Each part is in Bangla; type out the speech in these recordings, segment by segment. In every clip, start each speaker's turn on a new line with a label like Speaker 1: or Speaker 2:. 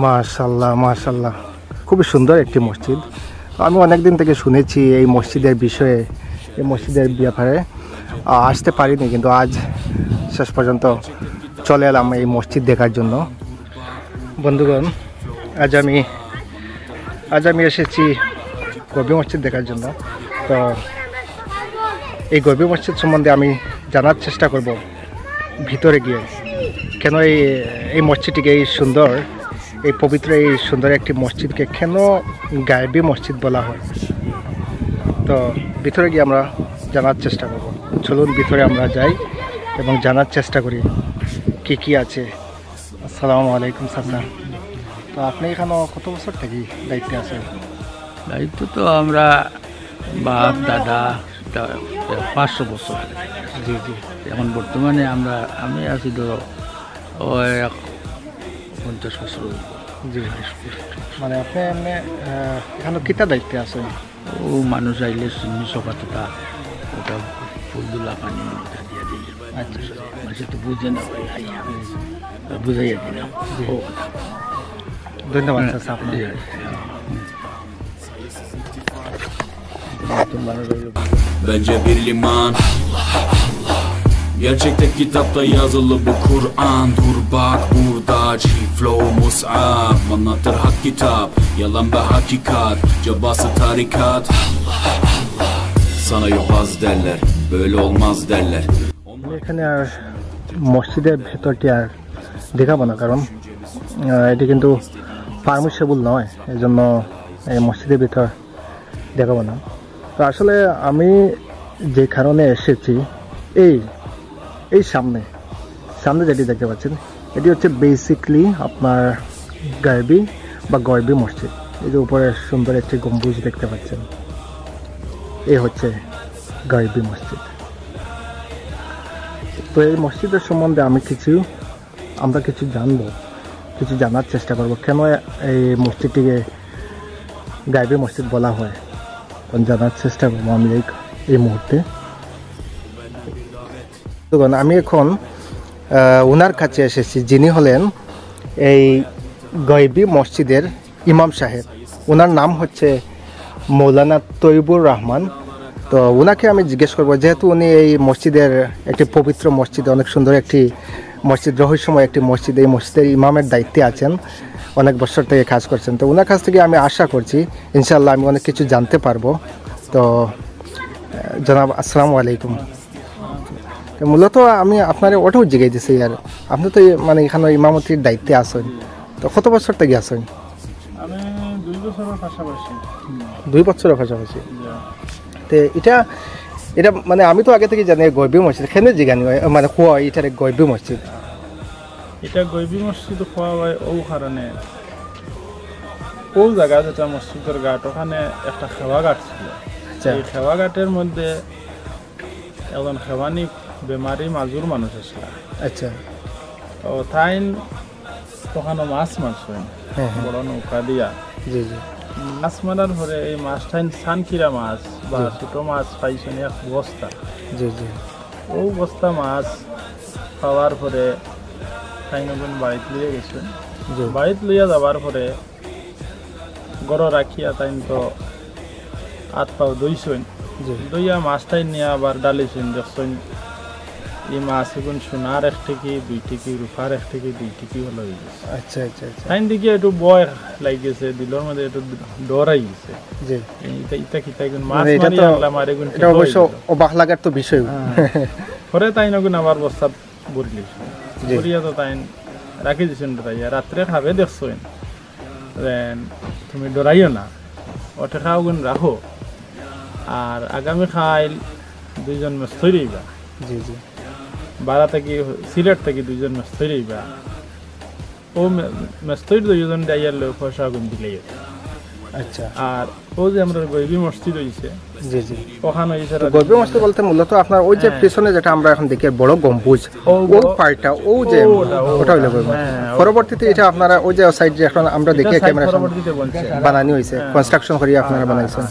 Speaker 1: মাশাআল্লাহ মাশাআল্লাহ, খুবই সুন্দর একটি মসজিদ। আমি অনেক দিন থেকে শুনেছি এই মসজিদের বিষয়ে, এই মসজিদের ব্যাপারে, আসতে পারিনি, কিন্তু আজ শেষ পর্যন্ত চলে এলাম এই মসজিদ দেখার জন্য। বন্ধুগণ, আজ আমি এসেছি গর্বী মসজিদ দেখার জন্য। তো এই গর্বী মসজিদ সম্বন্ধে আমি জানার চেষ্টা করব ভিতরে গিয়ে, কেন এই মসজিদটিকে এই সুন্দর, এই পবিত্র, এই সুন্দর একটি মসজিদকে কেন গায়েবী মসজিদ বলা হয়। তো ভিতরে গিয়ে আমরা জানার চেষ্টা করব। চলুন ভিতরে আমরা যাই এবং জানার চেষ্টা করি কি কি আছে। আসসালামু আলাইকুম চাচা। তো আপনি এখানে কত বছর থেকে দায়িত্বে আছেন?
Speaker 2: দায়িত্ব তো আমরা বাপ দাদা 500 বছর।
Speaker 1: জি জি।
Speaker 2: এখন বর্তমানে আমি আছি তো 50 বছর।
Speaker 1: জি, মানে আপনি এমনি এখানে কিতা দায়িত্বে আছেন?
Speaker 2: ও মানুষ আইলে চিনি সকাতটা ওটা ফুলদুলা পানি ওটা দিয়ে দিই।
Speaker 1: আচ্ছা,
Speaker 2: মানুষ তো বুঝে না, বুঝাইয়া দিলাম।
Speaker 1: ধন্যবাদ চাচা আপনাকে।
Speaker 3: Bence bir liman. Gerçekte kitapta yazılı bu Kur'an. Dur bak burada G-Flow Mus'ab anlatır hak kitap, yalan ve hakikat, cabası tarikat. Sana yok az derler, böyle olmaz derler.
Speaker 1: এখানে আর মসজিদের ভেতরটি আর দেখাবো না, কারণ এটি কিন্তু পারমিশেবল নয়, এই জন্য এই মসজিদের ভিতর দেখাবো না। তো আসলে আমি যে কারণে এসেছি, এই সামনে যেটি দেখতে পাচ্ছেন, এটি হচ্ছে বেসিকলি আপনার গর্বী মসজিদ। এই যে উপরে সুন্দর একটি গম্বুজ দেখতে পাচ্ছেন, এই হচ্ছে গর্বী মসজিদ। তো এই মসজিদের সম্বন্ধে আমরা কিছু জানবো, কিছু জানার চেষ্টা করব, কেন এই মসজিদটিকে গর্বী মসজিদ বলা হয়, জানার চেষ্টা করবো আমি এই মুহূর্তে। আমি এখন ওনার কাছে এসেছি, যিনি হলেন এই গর্বী মসজিদের ইমাম সাহেব। ওনার নাম হচ্ছে মৌলানা তৈবুর রহমান। তো ওনাকে আমি জিজ্ঞেস করবো, যেহেতু উনি এই মসজিদের একটি পবিত্র মসজিদ, অনেক সুন্দর একটি মসজিদ, রহস্যময় একটি মসজিদ, এই মসজিদের ইমামের দায়িত্বে আছেন, অনেক বছর থেকে কাজ করছেন। তো ওনার কাছ থেকে আমি আশা করছি ইনশাআল্লাহ আমি অনেক কিছু জানতে পারবো। তো জনাব আসসালামু আলাইকুম। মূলত আমি আপনার ওটাও জিজ্ঞাসা দিচ্ছি, আর আপনি তো মানে এখানে ইমামতির দায়িত্বে আছেন, তো কত বছর থেকে আছেন?
Speaker 4: আমি 2 বছরের পাশাপাশি।
Speaker 1: 2 বছরের পাশাপাশি। তো এটা মানে আমি তো আগে থেকে জানি গর্বী মসজিদ, এখানে জিজ্ঞানি মানে কোয়া এটার গর্বী মসজিদ।
Speaker 4: এটা গর্বী মসজিদ খোয়া হয় ও কারণে, ও জায়গা যেটা মসজিদের ঘাট, ওখানে একটা খেওয়া ঘাট ছিল। এই খেওয়া ঘাটের মধ্যে একজন খেওয়ানি বেমারি মাজুর মানুষ আসল।
Speaker 1: আচ্ছা।
Speaker 4: ও তাই ওখানে মাছ মারছেন বড় নৌকা দিয়া।
Speaker 1: জি জি।
Speaker 4: মাছ মারার পরে এই মাছটাই সানকিরা মাছ বা ছোট মাছ পাইছেন এক বস্তা।
Speaker 1: জি জি।
Speaker 4: ও বস্তা মাছ খাওয়ার পরে তাই নতুন বাড়িতে লিয়ে গেছেন। বাড়িতে লইয়া যাবার পরে গড় রাখিয়া তাই তো 8 পাও দইছেন। দইয়া মাছটাই নিয়ে আবার ডালিছেন, দেখছেন এই মাছ এখন সোনার 1 টিকি 2 টিকি, রূপার 1 টিকি 2 টিকি হলো।
Speaker 1: আচ্ছা আচ্ছা আচ্ছা।
Speaker 4: তাই দিকে একটু বয় লাগিয়েছে, দিলর মধ্যে একটু ডরাই গেছে।
Speaker 1: জি।
Speaker 4: মাছ মারি আনলাম আর এগুন
Speaker 1: এটা অবশ্য অবাক লাগার তো বিষয়।
Speaker 4: পরে তাই নগুন আবার বস্তা বরিলিস বরিয়া তো তাই রাখি দিছেন ডরাইয়া। রাত্রে খাবে দেখছেন, তুমি ডরাইও না, ওটা খাও গুণ রাখো, আর আগামী খাইল 2 জন মিস্ত্রি রইবা।
Speaker 1: জি জি।
Speaker 4: বারা থেকে সিলেট থেকে 2 জন মিস্ত্রি রইবা। ও মিস্ত্রি 2 জন ডাইয়ার লোক পয়সা গুণ দিলেই।
Speaker 1: আচ্ছা।
Speaker 4: আর ও যে আমরা গর্বী মসজিদ হয়েছে,
Speaker 1: জি জি,
Speaker 4: ওখানে হয়েছে
Speaker 1: গর্বী মসজিদ বলতে মূলত আপনার ওই যে পিছনে যেটা আমরা এখন দেখি বড় গম্বুজ, ওই পার্টটা, ও যে ওটা হইলো গর্বী। পরবর্তীতে এটা আপনারা ওই যে সাইড যে এখন আমরা দেখি ক্যামেরা বানানি হয়েছে, কনস্ট্রাকশন করে আপনারা বানাইছেন।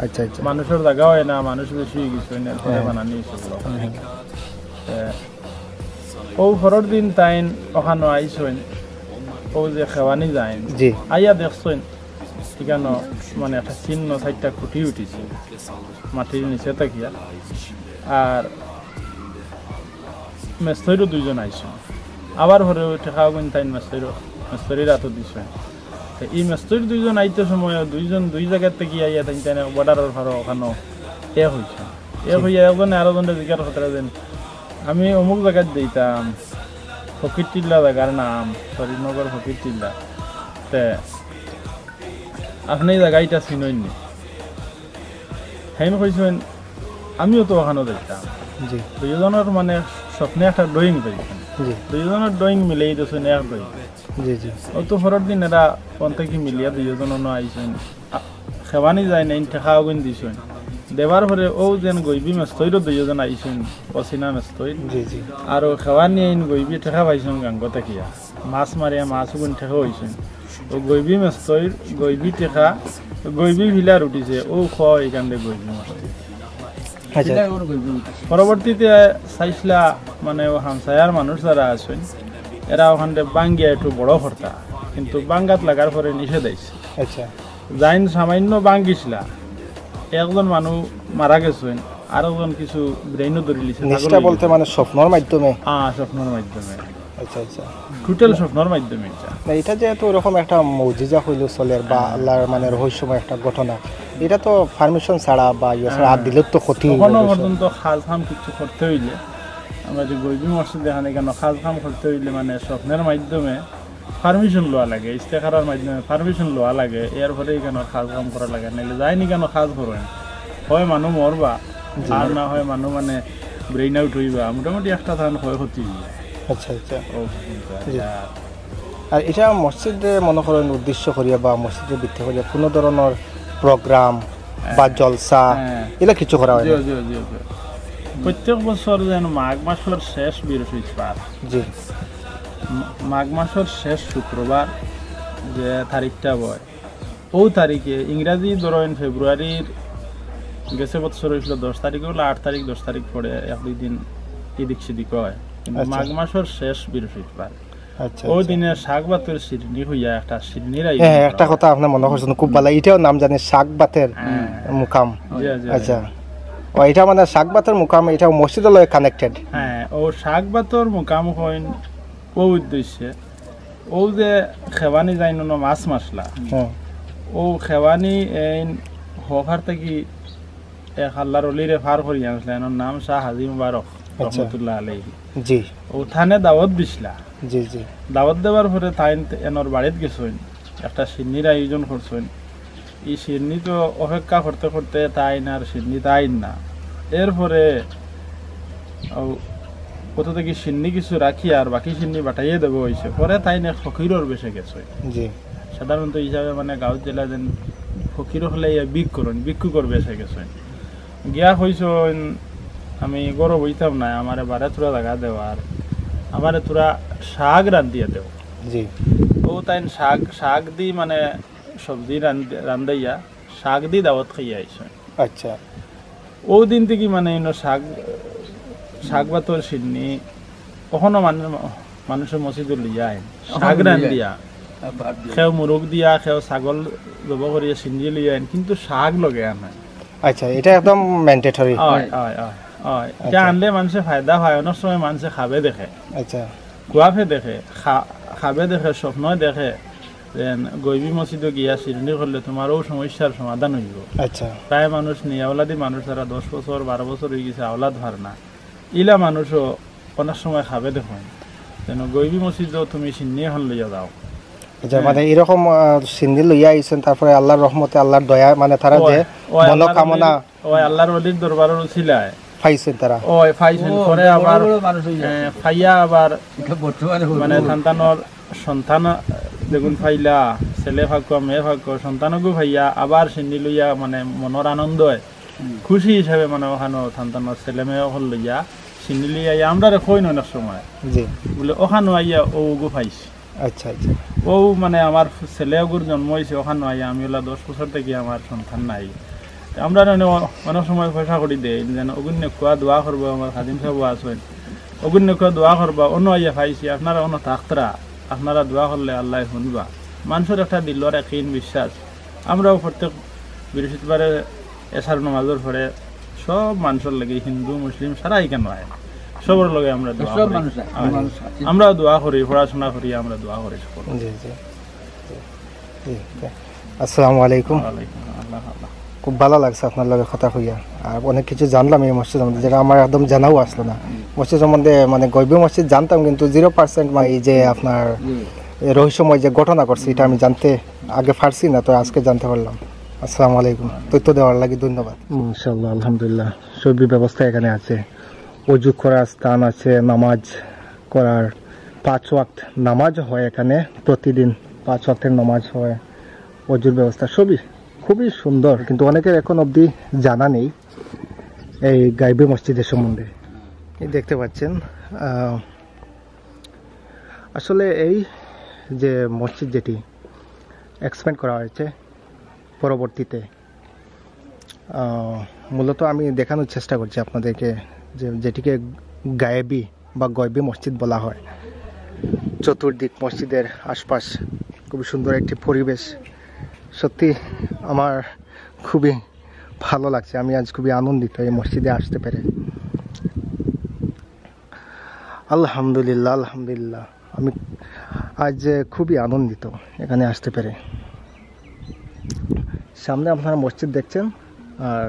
Speaker 1: আচ্ছা আচ্ছা।
Speaker 4: মানুষের জায়গা হয় না, মানুষ বেশি হয়ে গেছে না, পরে বানানি হয়েছে। ও পরের দিন তাই ওখানে আইসেন, ও যে খেওয়ানি যায়
Speaker 1: জি
Speaker 4: আইয়া দেখছেন এখানে মানে একটা চিহ্ন সাইডটা খুঁটি উঠিছে মাটির নিচে তাকিয়া আর মেস্তরিরও দুইজন আইসে আবার ঘরে ঠেকাও কিন্তু তাই মেস্তরির হাতও দিছে তো এই মেস্তরির দুইজন আইতে সময় দুইজন দুই জায়গার থেকে আইয়া তাই তাই বর্ডারের ভাড়া ওখানে এক হয়েছে এক হইয়া একজনে আরো জনের জিজ্ঞাসা করতে দেন আমি অমুক জায়গায় দিতাম ফকির টিল্লা জায়গার নাম শরীরনগর ফকির টিল্লা তে আপনি এই জায়গাটা চিনইনি হেন কইছেন আমিও তো ওখানে দেখতাম
Speaker 1: জি
Speaker 4: দুইজনের মানে স্বপ্নে একটা ড্রয়িং পাইছেন
Speaker 1: জি
Speaker 4: দুইজনের ড্রয়িং মিলেই দিয়েছেন এক ড্রয়িং
Speaker 1: জি জি
Speaker 4: ও তো পরের দিন এরা পন্থা কি মিলিয়া দুইজনও আইছেন খেবানি যায় নাই ঠেকা অগুন দিছেন দেবার পরে ও যেন গইবি মেস্তইরও দুইজন আইছেন অচিনা মেস্তইর
Speaker 1: জি জি
Speaker 4: আর খেবানি আইন গইবি ঠেকা পাইছেন গাঙ্গ তাকিয়া মাছ মারিয়া মাছ গুণ ঠেকা হয়েছেন ও গইবি মেস্তইর গইবি ঠেকা গইবি ভিলার উঠিছে ও এখান থেকে গইবি মেস্তইর
Speaker 1: আচ্ছা
Speaker 4: পরবর্তীতে চাইছিলা মানে ও হামসায়ার মানুষ যারা আছেন এরা ওখানে বাঙ্গিয়া একটু বড় ভর্তা কিন্তু বাঙ্গাত লাগার পরে নিষেধ আইছে
Speaker 1: আচ্ছা
Speaker 4: যাইন সামান্য বাঙ্গিছিলা একজন মানুষ মারা গেছেন আর একজন কিছু ব্রেইনও ধরে লিছে
Speaker 1: নিষ্ঠা বলতে মানে স্বপ্নর মাধ্যমে
Speaker 4: স্বপ্নের মাধ্যমে
Speaker 1: আচ্ছা আচ্ছা
Speaker 4: টোটাল স্বপ্নের মাধ্যমে এটা
Speaker 1: না এটা যেহেতু ওরকম একটা মৌজিজা হইল চলের বা আল্লাহর মানে রহস্যময় একটা ঘটনা এটা তো পারমিশন ছাড়া বা ইয়ে ছাড়া আর দিলেও তো ক্ষতি
Speaker 4: এখনো পর্যন্ত খাজ খাম কিছু করতে হইলে আমরা যে গইবি মসজিদ এখানে কেন খাজ খাম করতে হইলে মানে স্বপ্নের মাধ্যমে পারমিশন লওয়া লাগে ইস্তেখারার মাধ্যমে পারমিশন লওয়া লাগে এরপরে কেন খাজ কাম করা লাগে নাইলে যায়নি কেন খাজ করেন হয় মানুষ মরবা আর না হয় মানুষ মানে ব্রেইন আউট হইবা মোটামুটি একটা ধান ক্ষয় ক্ষতি হইবা
Speaker 1: আচ্ছা আচ্ছা আর এটা মসজিদে মনে করেন উদ্দেশ্য করিয়া বা মসজিদের ভিত্তি করিয়া কোনো ধরনের প্রোগ্রাম বা জলসা এগুলো কিছু করা হয় না?
Speaker 4: প্রত্যেক বছর যেন মাঘ মাসের শেষ বৃহস্পতিবার
Speaker 1: জি
Speaker 4: মাঘ মাসের শেষ শুক্রবার যে তারিখটা হয় ও তারিখে ইংরাজি ধরেন ফেব্রুয়ারির গেছে বছর হয়েছিল 10 তারিখ হলো 8 তারিখ 10 তারিখ পরে এক দুই দিন এদিক সেদিক হয় কিন্তু মাঘ মাসের শেষ বৃহস্পতিবার
Speaker 1: আচ্ছা
Speaker 4: ওই দিনে শাক বাতের সিরনি হইয়া একটা সিরনির
Speaker 1: হ্যাঁ একটা কথা আপনি মনে করছেন খুব ভালো এটাও নাম জানি শাক বাতের মুকাম আচ্ছা ও এটা মানে শাক বাতের মুকাম এটা মসজিদের লয় কানেক্টেড
Speaker 4: হ্যাঁ ও শাক বাতর মুকাম হইন ও উদ্দেশ্যে ও যে খেবানি যাই নো মাছ মাসলা ও খেবানি এই হকার থেকে এক আল্লাহর অলিরে ফার করি আনছিলেন এর নাম শাহ হাজি মুবারক রহমতুল্লাহ আলাইহি
Speaker 1: জি
Speaker 4: ও থানে দাওয়াত দিছিলা
Speaker 1: জি জি
Speaker 4: দাওয়াত দেওয়ার পরে তাই এনর বাড়িত গেছেন একটা সিন্নির আয়োজন করছেন এই সিন্নি তো অপেক্ষা করতে করতে তাই না আর সিন্নি তাই না এরপরে কত থেকে সিন্নি কিছু রাখি আর বাকি সিন্নি বাটাইয়ে দেবো হয়েছে পরে তাই না ফকিরর বেশে গেছে
Speaker 1: জি
Speaker 4: সাধারণত হিসাবে মানে গাঁও জেলা যেন ফকির হলে বিক্ষু করবে এসে গেছেন গিয়া হয়েছেন আমি গরম হইতাম না আমার বারে তোরা জায়গা দেওয়ার আমার তোরা শাক রান্ধিয়া দেও
Speaker 1: জি
Speaker 4: ও তাই শাক দি মানে সবজি রান্ধাইয়া শাক দি দাওয়াত খাইয়া আইসেন
Speaker 1: আচ্ছা
Speaker 4: ও দিন থেকে মানে শাক বাতর সিন্নি কখনো মানুষের মসজিদে লিয়া শাক রান্ধিয়া খেও মুরগ দিয়া খেও ছাগল জব করিয়া সিন্নি লিয়া কিন্তু শাক লগে আনে
Speaker 1: আচ্ছা এটা একদম ম্যান্ডেটরি
Speaker 4: এটা আনলে মানুষে ফায়দা হয় অনেক সময় মানুষে খাবে দেখে
Speaker 1: আচ্ছা
Speaker 4: কুয়াফে দেখে খাবে দেখে স্বপ্ন দেখে গইবি মসজিদে গিয়া সিরনি করলে তোমারও সমস্যার সমাধান হইব
Speaker 1: আচ্ছা
Speaker 4: প্রায় মানুষ নিয়ে আওলাদি মানুষ যারা 10 বছর 12 বছর হয়ে গেছে আওলাদ ভার না ইলা মানুষও অনেক সময় খাবে দেখুন যেন গইবি মসজিদেও তুমি সিন্নি এখন লইয়া যাও
Speaker 1: আচ্ছা মানে এরকম সিন্দি লইয়া আইছেন তারপরে আল্লাহর রহমতে আল্লাহর দয়া মানে তারা যে মনোকামনা
Speaker 4: ওই আল্লাহর ওলির দরবারের উছিলায়
Speaker 1: পাইছেন তারা
Speaker 4: ওই পাইছেন পরে আবার ফাইয়া আবার মানে সন্তান দেখুন ফাইলা ছেলে ভাগ্য মেয়ে ভাগ্য সন্তানকো ভাইয়া আবার সিন্নি লইয়া মানে মনের আনন্দ হয় খুশি হিসাবে মানে ওখানে সন্তানের ছেলে মেয়ে হল লইয়া সিন্নি লইয়া আমরা কইন অনেক সময়
Speaker 1: জি
Speaker 4: বলে ওখানে আইয়া ওগো পাইছি
Speaker 1: আচ্ছা আচ্ছা
Speaker 4: ও মানে আমার ছেলে ওগুর জন্ম হয়েছে ওখানে আইয়া আমি ওলা 10 বছর থেকে আমার সন্তান নাই আমরা অনেক সময় পয়সা করি দেয় যেন অগুন্য খোয়া দোয়া করবো আমার খাদিম সাহেব আসবেন অগুন্য খোয়া দোয়া করবা অন্য আইয়া পাইছি আপনারা অন্য থাকতরা আপনারা দোয়া করলে আল্লাহ শুনবা। মানুষের একটা দিলর একদিন বিশ্বাস। আমরাও প্রত্যেক বৃহস্পতিবারে এশার নামাজের পরে সব মানুষের লাগে, হিন্দু মুসলিম সারাই কেন আয়, সবার লগে আমরা দোয়া করি। আমরাও দোয়া করি, পড়াশোনা করি, আমরা দোয়া করি সকল।
Speaker 1: জি জি জি। আসসালামু আলাইকুম।
Speaker 4: আল্লাহ আল্লাহ।
Speaker 1: খুব ভালো লাগছে আপনার লগে কথা হইয়া, আর অনেক কিছু জানলাম এই মসজিদ সম্বন্ধে, যেটা আমার একদম জানাও আসলো না। মসজিদ সম্বন্ধে মানে গইবি মসজিদ জানতাম, কিন্তু 0% মানে এই যে আপনার রহস্যময় যে ঘটনা করছে এটা আমি জানতে আগে পারছি না, তো আজকে জানতে পারলাম। আসসালামু আলাইকুম। তথ্য দেওয়ার লাগে ধন্যবাদ। ইনশাআল্লাহ, আলহামদুলিল্লাহ সবই ব্যবস্থা এখানে আছে। অজু করার স্থান আছে, নামাজ করার 5 ওয়াক্ত নামাজ হয় এখানে, প্রতিদিন 5 ওয়াক্তের নামাজ হয়, অজুর ব্যবস্থা সবই খুবই সুন্দর। কিন্তু অনেকের এখন অবধি জানা নেই এই গাইবি মসজিদের সম্বন্ধে। এই দেখতে পাচ্ছেন আসলে এই যে মসজিদ যেটি এক্সপ্যান্ড করা হয়েছে পরবর্তীতে, মূলত আমি দেখানোর চেষ্টা করছি আপনাদেরকে যে যেটিকে গায়েবী বা গয়বী মসজিদ বলা হয়। চতুর্দিক মসজিদের আশপাশ খুবই সুন্দর একটি পরিবেশ। সত্যি আমার খুবই ভালো লাগছে, আমি আজ খুবই আনন্দিত এই মসজিদে আসতে পেরে। আলহামদুলিল্লাহ, আলহামদুলিল্লাহ আমি আজ খুবই আনন্দিত এখানে আসতে পেরে। সামনে আপনারা মসজিদ দেখছেন, আর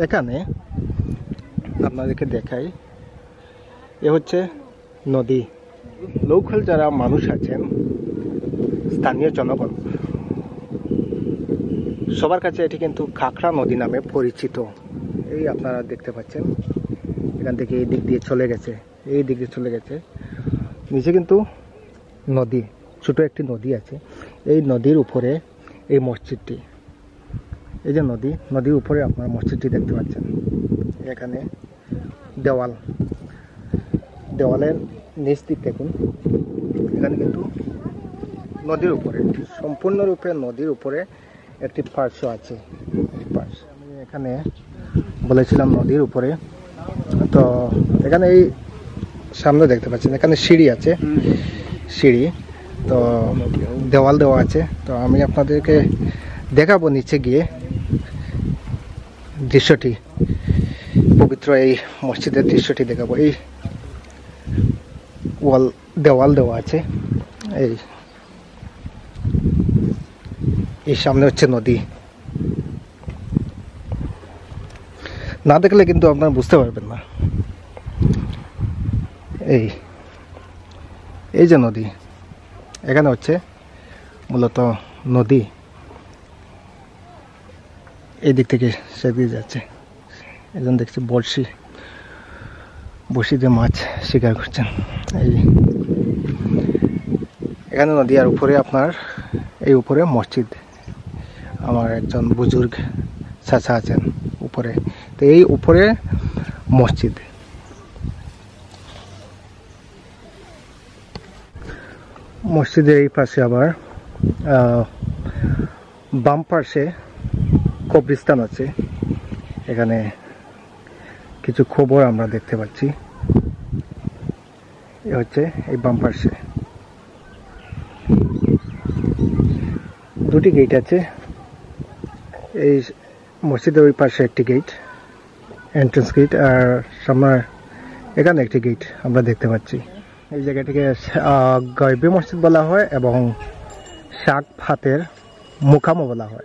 Speaker 1: এখানে আপনাদেরকে দেখাই এ হচ্ছে নদী। লোকাল যারা মানুষ আছেন, স্থানীয় জনগণ, সবার কাছে এটি কিন্তু খাকড়া নদী নামে পরিচিত। এই আপনারা দেখতে পাচ্ছেন এখান থেকে এই দিক দিয়ে চলে গেছে, এই দিক দিয়ে চলে গেছে, নিচে কিন্তু নদী, ছোট একটি নদী আছে। এই নদীর উপরে এই মসজিদটি, এই যে নদী, নদীর উপরে আপনারা মসজিদটি দেখতে পাচ্ছেন। এখানে দেওয়াল, দেওয়ালের নিচ দিক দেখুন, এখানে কিন্তু নদীর উপরে, সম্পূর্ণরূপে নদীর উপরে একটি পার্শ্ব আছে। আমি এখানে বলেছিলাম নদীর উপরে, তো এখানে এই সামনে দেখতে পাচ্ছেন এখানে সিঁড়ি আছে, সিঁড়ি, তো দেওয়াল দেওয়া আছে। তো আমি আপনাদেরকে দেখাবো নিচে গিয়ে দৃশ্যটি, পবিত্র এই মসজিদের দৃশ্যটি দেখাবো। এই ওয়াল, দেওয়াল দেওয়া আছে, এই সামনে হচ্ছে নদী। না দেখলে কিন্তু আপনারা বুঝতে পারবেন না। এই যে নদী, এখানে হচ্ছে মূলত নদী, এই দিক থেকে সেদিকে যাচ্ছে। একজন দেখছি বড়শি দিয়ে মাছ শিকার করছেন। এখানে নদী, আর উপরে আপনার এই উপরে মসজিদ। আমার একজন বুজুর্গ চাচা আছেন উপরে, তো এই উপরে মসজিদ। মসজিদের এই পাশে আবার বাম পাশে কবরস্থান আছে। এখানে কিছু খবর আমরা দেখতে পাচ্ছি। এ হচ্ছে এই বাম পাশে দুটি গেট আছে। এই মসজিদের ওই পাশে একটি গেট, এন্ট্রান্স গেট, আর সামনে এখানে একটি গেট আমরা দেখতে পাচ্ছি। এই জায়গাটিকে গায়বী মসজিদ বলা হয় এবং শাক ফাতের মুকামও বলা হয়।